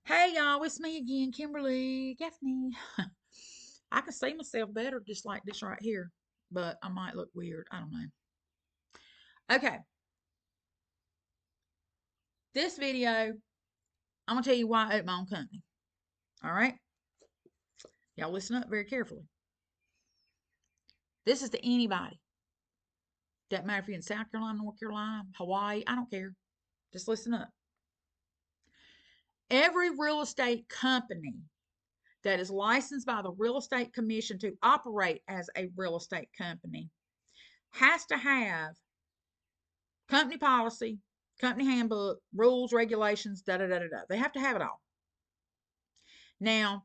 Hey y'all, it's me again, Kimberly Gaffney. I can see myself better just like this right here, but I might look weird. I don't know. Okay, this video, I'm going to tell you why I opened my own company. All right? Y'all listen up very carefully. This is to anybody. Doesn't matter if you're in South Carolina, North Carolina, Hawaii, I don't care. Just listen up. Every real estate company that is licensed by the Real Estate Commission to operate as a real estate company has to have company policy, company handbook, rules, regulations, da da da da da. They have to have it all. Now,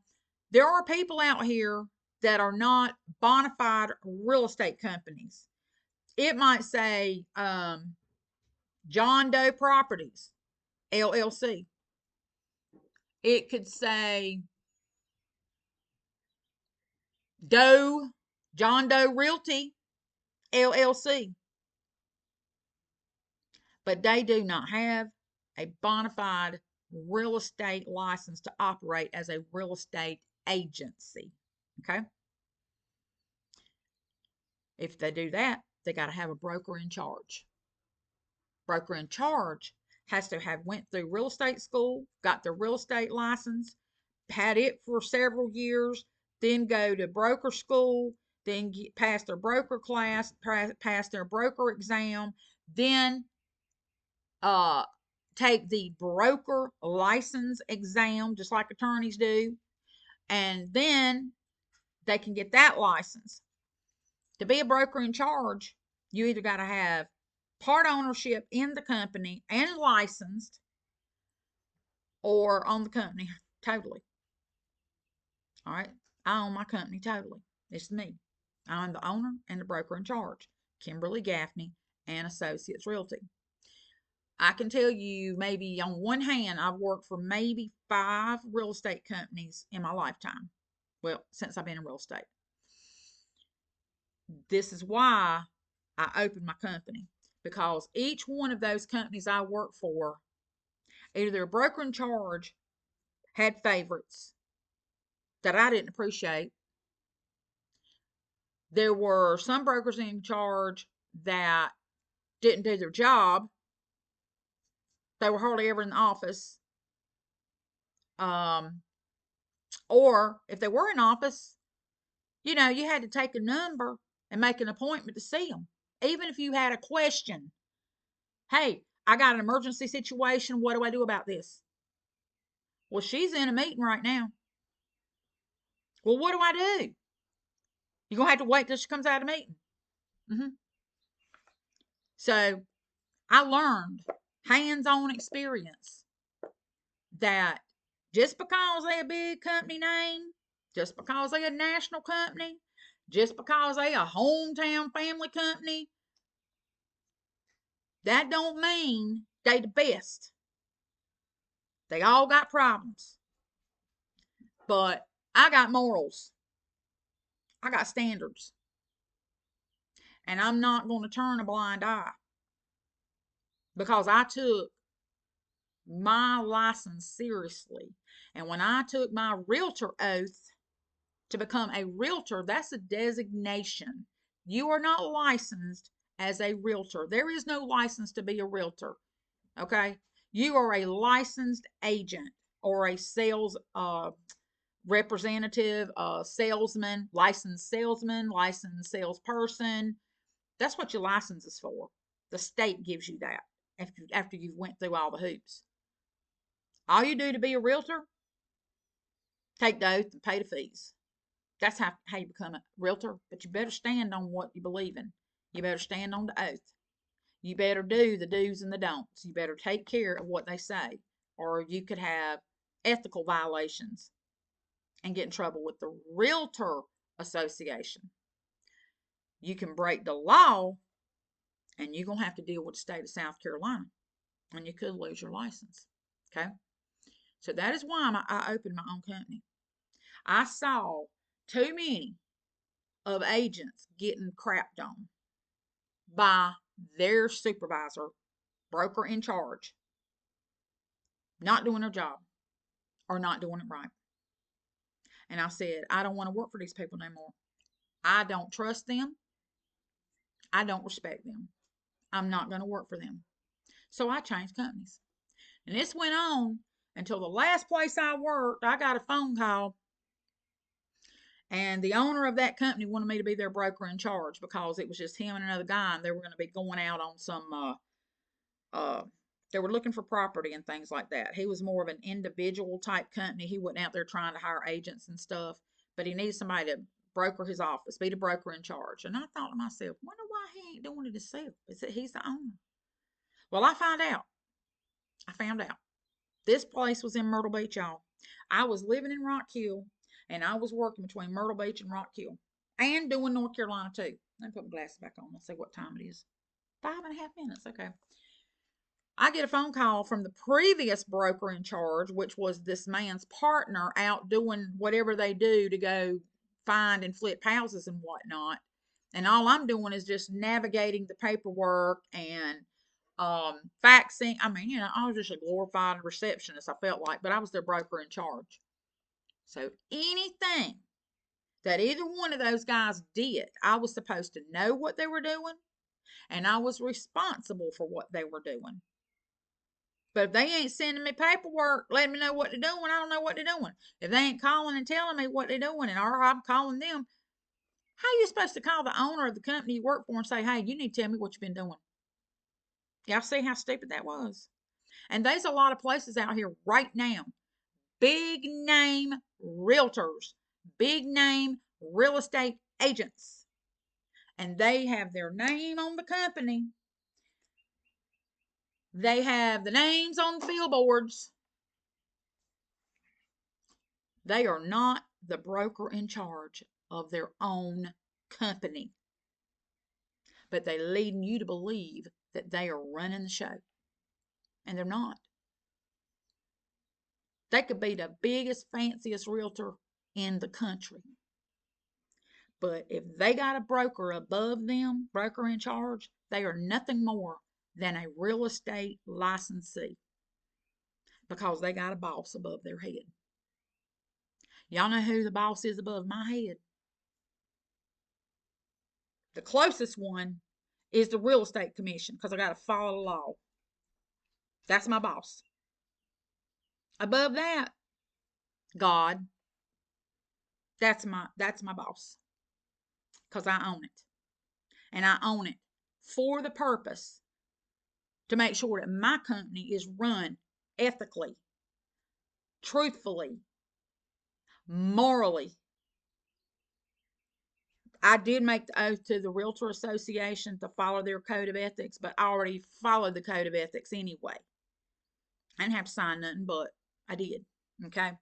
there are people out here that are not bona fide real estate companies. It might say John Doe Properties, LLC. It could say John Doe Realty, LLC. But they do not have a bona fide real estate license to operate as a real estate agency. Okay. If they do that, they got to have a broker in charge. Broker in charge has to have went through real estate school, got their real estate license, had it for several years, then go to broker school, then pass their broker class, pass their broker exam, then take the broker license exam, just like attorneys do, and then they can get that license. To be a broker in charge, you either got to have part ownership in the company and licensed, or own the company totally. All right, I own my company totally. It's me. I'm the owner and the broker in charge. Kimberly Gaffney and Associates Realty. I can tell you, maybe on one hand, I've worked for maybe 5 real estate companies in my lifetime. Well, since I've been in real estate. This is why I opened my company, because each one of those companies I work for, either their broker in charge had favorites that I didn't appreciate. There were some brokers in charge that didn't do their job. They were hardly ever in the office. Or if they were in office, you had to take a number and make an appointment to see them. Even if you had a question, hey, I got an emergency situation. What do I do about this? Well, she's in a meeting right now. Well, what do I do? You're going to have to wait till she comes out of the meeting. So I learned hands-on experience that just because they a big company name, just because they a national company, just because they a hometown family company, that don't mean they the best. They all got problems. But I got morals. I got standards. And I'm not going to turn a blind eye, because I took my license seriously. And when I took my realtor oath to become a realtor, that's a designation. You are not licensed as a realtor. There is no license to be a realtor. Okay? You are a licensed agent or a sales representative, salesman, licensed salesperson. That's what your license is for. The state gives you that after you've went through all the hoops. All you do to be a realtor, take the oath and pay the fees. That's how you become a realtor. But you better stand on what you believe in. You better stand on the oath. You better do the do's and the don'ts. You better take care of what they say, or you could have ethical violations and get in trouble with the Realtor Association. You can break the law, and you're going to have to deal with the state of South Carolina, and you could lose your license. Okay? So that is why I opened my own company. I saw too many of agents getting crapped on by their supervisor, broker in charge, not doing their job. are not doing it right. And I said, I don't want to work for these people no more. I don't trust them. I don't respect them. I'm not going to work for them. So I changed companies. And this went on until the last place I worked, I got a phone call. And the owner of that company wanted me to be their broker in charge because it was just him and another guy, and they were going to be going out on some, they were looking for property and things like that. He was more of an individual type company. He wasn't out there trying to hire agents and stuff, but he needed somebody to broker his office, be the broker in charge. And I thought to myself, wonder why he ain't doing it himself. Is that he's the owner? Well, I found out. This place was in Myrtle Beach, y'all. I was living in Rock Hill, and I was working between Myrtle Beach and Rock Hill, and doing North Carolina too. Let me put my glasses back on. Let's see what time it is. 5.5 minutes. Okay. I get a phone call from the previous broker in charge, which was this man's partner, out doing whatever they do to go find and flip houses and whatnot. And all I'm doing is just navigating the paperwork and faxing. I mean, I was just a glorified receptionist, I felt like, but I was their broker in charge. So anything that either one of those guys did, I was supposed to know what they were doing, and I was responsible for what they were doing. But if they ain't sending me paperwork, letting me know what they're doing, I don't know what they're doing. If they ain't calling and telling me what they're doing, or I'm calling them, how are you supposed to call the owner of the company you work for and say, hey, you need to tell me what you've been doing? Y'all see how stupid that was? And there's a lot of places out here right now, big name realtors, big name real estate agents, and they have their name on the company. They have the names on the billboards. They are not the broker in charge of their own company, but they're leading you to believe that they are running the show, and they're not. They could be the biggest, fanciest realtor in the country, but if they got a broker above them, broker in charge, they are nothing more than a real estate licensee because they got a boss above their head. Y'all know who the boss is above my head? The closest one is the real estate commission because I got to follow the law. That's my boss. Above that, God. That's my boss because I own it. And I own it for the purpose to make sure that my company is run ethically, truthfully, morally. I did make the oath to the Realtor Association to follow their code of ethics, but I already followed the code of ethics anyway. I didn't have to sign nothing, but I did. Okay.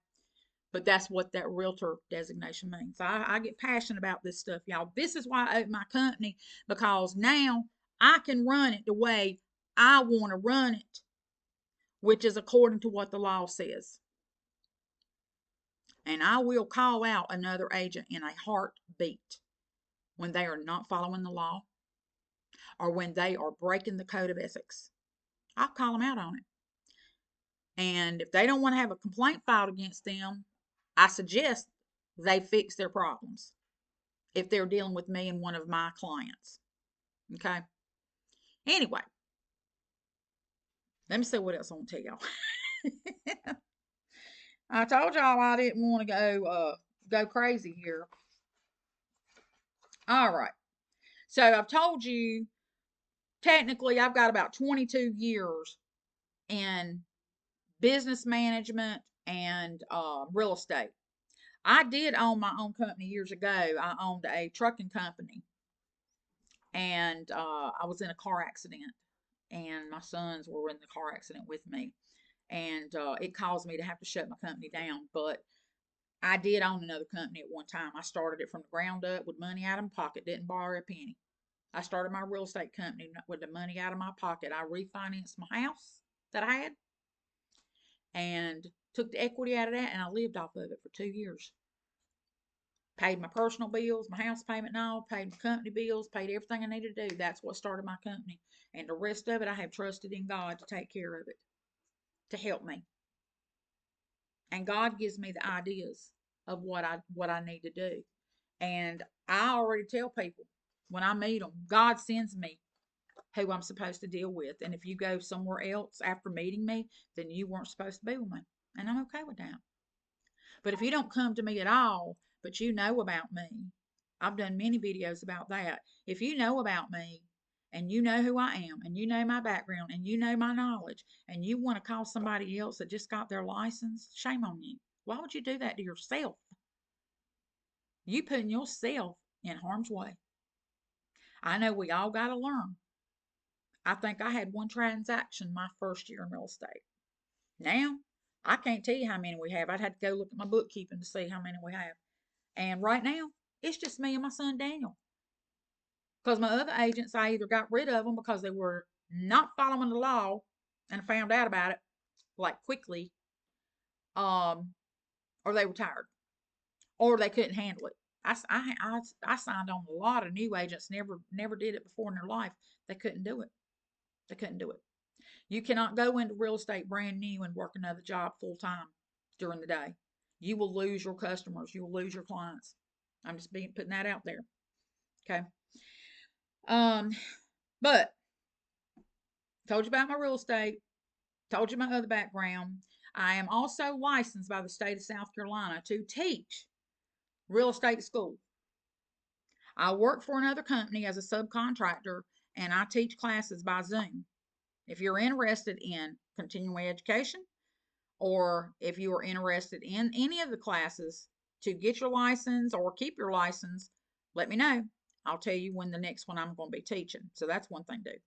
But that's what that realtor designation means. I get passionate about this stuff, y'all. This is why I opened my company, because now I can run it the way I want to run it, which is according to what the law says. And I will call out another agent in a heartbeat when they are not following the law or when they are breaking the code of ethics. I'll call them out on it. And if they don't want to have a complaint filed against them, I suggest they fix their problems if they're dealing with me and one of my clients. Okay? Anyway, let me see what else I want to tell y'all. I told y'all I didn't want to go crazy here. All right. So I've told you, technically, I've got about 22 years in business management and real estate. I did own my own company years ago. I owned a trucking company, and I was in a car accident, and my sons were in the car accident with me, and it caused me to have to shut my company down. But I did own another company at one time. I started it from the ground up with money out of my pocket, didn't borrow a penny. I started my real estate company with the money out of my pocket. I refinanced my house that I had and took the equity out of that, and I lived off of it for 2 years. Paid my personal bills, my house payment and all, paid my company bills, paid everything I needed to do. That's what started my company. And the rest of it, I have trusted in God to take care of it, to help me. And God gives me the ideas of what I need to do. And I already tell people when I meet them, God sends me who I'm supposed to deal with. And if you go somewhere else after meeting me, then you weren't supposed to be with me. And I'm okay with that. But if you don't come to me at all, but you know about me, I've done many videos about that. If you know about me and you know who I am and you know my background and you know my knowledge and you want to call somebody else that just got their license, shame on you. Why would you do that to yourself? You putting yourself in harm's way. I know we all got to learn. I think I had one transaction my first year in real estate. Now, I can't tell you how many we have. I'd have to go look at my bookkeeping to see how many we have. And right now, it's just me and my son Daniel. Because my other agents, I either got rid of them because they were not following the law and found out about it like quickly, um, or they were tired, or they couldn't handle it. I signed on a lot of new agents, never did it before in their life. They couldn't do it. They couldn't do it. You cannot go into real estate brand new and work another job full time during the day. You will lose your customers. You will lose your clients. I'm just putting that out there. Okay. Um, but told you about my real estate. Told you my other background. I am also licensed by the state of South Carolina to teach real estate school. I work for another company as a subcontractor and I teach classes by Zoom. If you're interested in continuing education, or if you are interested in any of the classes to get your license or keep your license, let me know. I'll tell you when the next one I'm going to be teaching. So that's one thing to do.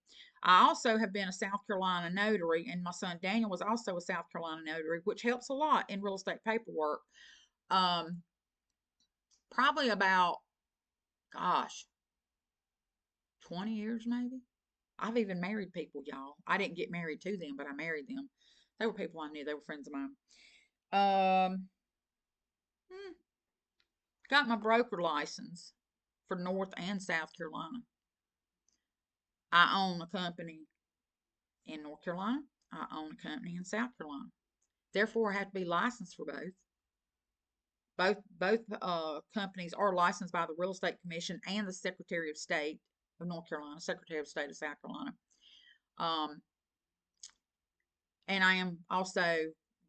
I also have been a South Carolina notary, and my son Daniel was also a South Carolina notary, which helps a lot in real estate paperwork. Probably about, gosh, 20 years maybe. I've even married people, y'all. I didn't get married to them, but I married them. They were people I knew. They were friends of mine. Um, Got my broker license for North and South Carolina. I own a company in North Carolina. I own a company in South Carolina. Therefore, I have to be licensed for both. Both companies are licensed by the Real Estate Commission and the Secretary of State of North Carolina, Secretary of State of South Carolina. Um, and I am also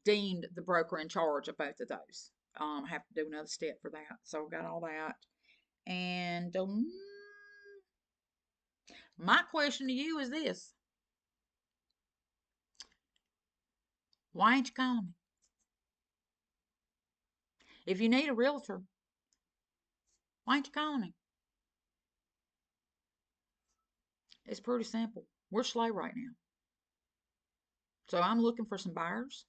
deemed the broker in charge of both of those. I have to do another step for that. So I've got all that. And my question to you is this. Why ain't you calling me? If you need a realtor, why ain't you calling me? It's pretty simple. We're slow right now. So I'm looking for some buyers.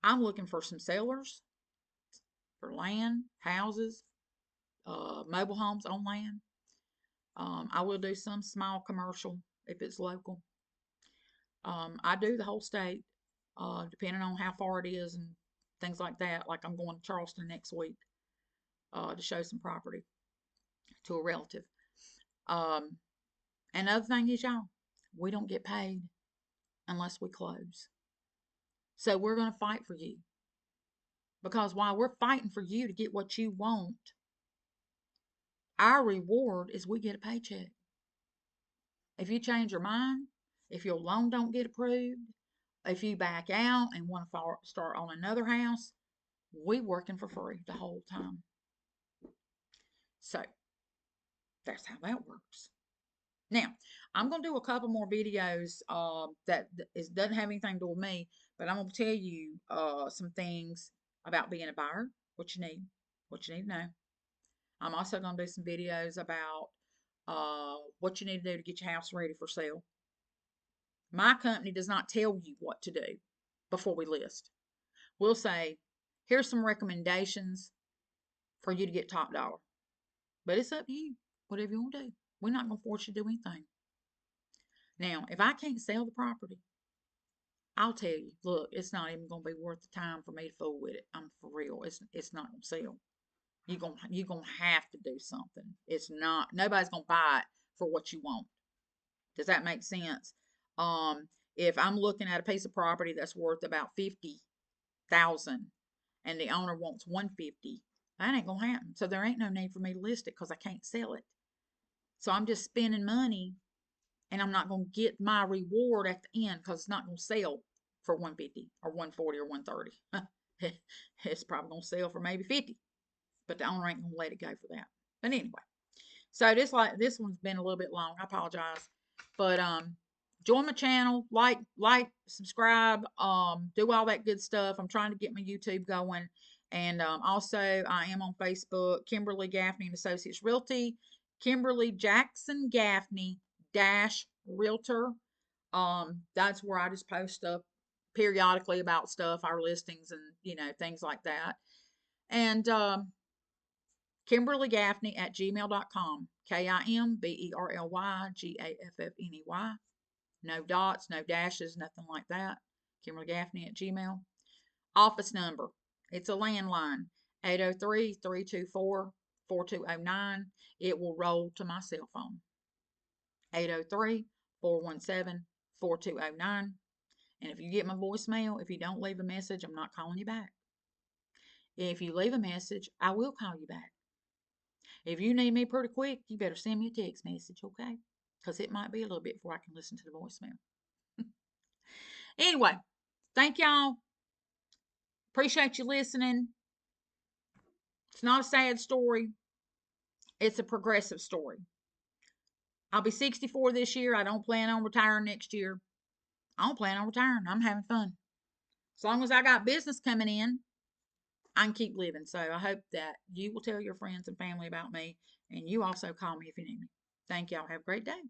I'm looking for some sellers for land, houses, mobile homes on land. I will do some small commercial if it's local. I do the whole state, depending on how far it is and things like that. Like I'm going to Charleston next week to show some property to a relative. And the other thing is, y'all, we don't get paid unless we close. So we're going to fight for you. Because while we're fighting for you to get what you want, our reward is we get a paycheck. If you change your mind, if your loan don't get approved, if you back out and want to start on another house, we working for free the whole time. So that's how that works. Now, I'm going to do a couple more videos that doesn't have anything to do with me, but I'm going to tell you some things about being a buyer, what you need to know. I'm also going to do some videos about what you need to do to get your house ready for sale. My company does not tell you what to do before we list. We'll say, here's some recommendations for you to get top dollar. But it's up to you, whatever you want to do. We're not going to force you to do anything. Now, if I can't sell the property, I'll tell you, look, it's not even going to be worth the time for me to fool with it. I'm for real. It's not going to sell. You're gonna have to do something. It's not, nobody's gonna buy it for what you want. Does that make sense? If I'm looking at a piece of property that's worth about 50 and the owner wants 150, that ain't gonna happen. So there ain't no need for me to list it because I can't sell it. So I'm just spending money, and I'm not gonna get my reward at the end because it's not gonna sell for 150 or 140 or 130. It's probably gonna sell for maybe 50, but the owner ain't gonna let it go for that. But anyway, so this one's been a little bit long. I apologize, but join my channel, like, subscribe, do all that good stuff. I'm trying to get my YouTube going, and also I am on Facebook, Kimberly Gaffney and Associates Realty, Kimberly Jackson Gaffney dash Realtor. That's where I just post stuff periodically about stuff, our listings, and things like that. And Kimberly Gaffney at gmail.com. KIMBERLYGAFFNEY. No dots, no dashes, nothing like that. Kimberly Gaffney at Gmail. Office number. It's a landline. 803-324-4209. It will roll to my cell phone. 803-417-4209. And if you get my voicemail, if you don't leave a message, I'm not calling you back. If you leave a message, I will call you back. If you need me pretty quick, you better send me a text message, okay? Because it might be a little bit before I can listen to the voicemail. Anyway, thank y'all. Appreciate you listening. It's not a sad story. It's a progressive story. I'll be 64 this year. I don't plan on retiring next year. I don't plan on retiring. I'm having fun. As long as I got business coming in, I can keep living. So I hope that you will tell your friends and family about me, and you also call me if you need me. Thank y'all. Have a great day.